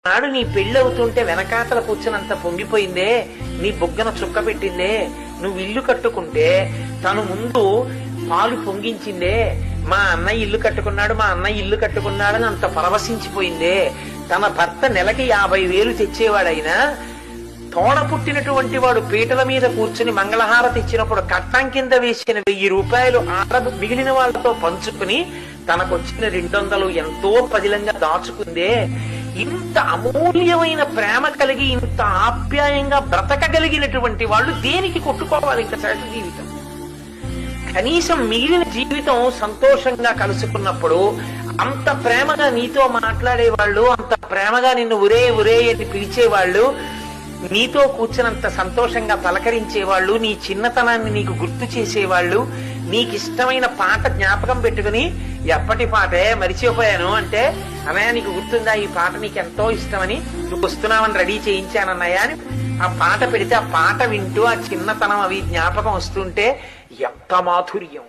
నాడు నీ పెళ్లి అవుతుంటే వెనకాతల కూర్చునంత పొంగిపోయిందే, నీ బొగ్గన చుక్క పెట్టిందే, నువ్వు ఇల్లు కట్టుకుంటే తను ముందు పాలు పొంగించిందే, మా అన్నయ్య ఇల్లు కట్టుకున్నాడు, మా అన్నయ్య ఇల్లు కట్టుకున్నాడని అంత పరవశించిపోయిందే, తన భర్త నెలకి 50,000 తెచ్చేవాడైనా తోడ పుట్టినటువంటి వాడు పీటల మీద కూర్చుని మంగళహారతి ఇచ్చినప్పుడు కట్టం కింద వేసిన 1000 రూపాయలు మిగిలిన వాళ్ళతో పంచుకుని తనకొచ్చిన 200 ఎంతో పదిలంగా దాచుకుందే. ఇంత అమూల్యమైన ప్రేమ కలిగి ఇంత ఆప్యాయంగా బ్రతకగలిగినటువంటి వాళ్ళు దేనికి కొట్టుకోవాలి ఇంకా సగటు జీవితం? కనీసం మిగిలిన జీవితం సంతోషంగా కలుసుకున్నప్పుడు అంత ప్రేమగా నీతో మాట్లాడేవాళ్ళు, అంత ప్రేమగా నిన్ను ఒరే ఒరే అని పిలిచేవాళ్ళు, నీతో కూర్చున్నంత సంతోషంగా పలకరించేవాళ్ళు, నీ చిన్నతనాన్ని నీకు గుర్తు చేసేవాళ్ళు, నీకు ఇష్టమైన పాట జ్ఞాపకం పెట్టుకుని ఎప్పటి పాటే మరిచిపోయాను అంటే, అన్నయ్య నీకు గుర్తుందా ఈ పాట నీకు ఎంతో ఇష్టమని, నువ్వు వస్తున్నావని రెడీ చేయించానన్నయ్య అని ఆ పాట పెడితే ఆ పాట వింటూ ఆ చిన్నతనం అవి జ్ఞాపకం వస్తుంటే ఎంత మాధుర్యం.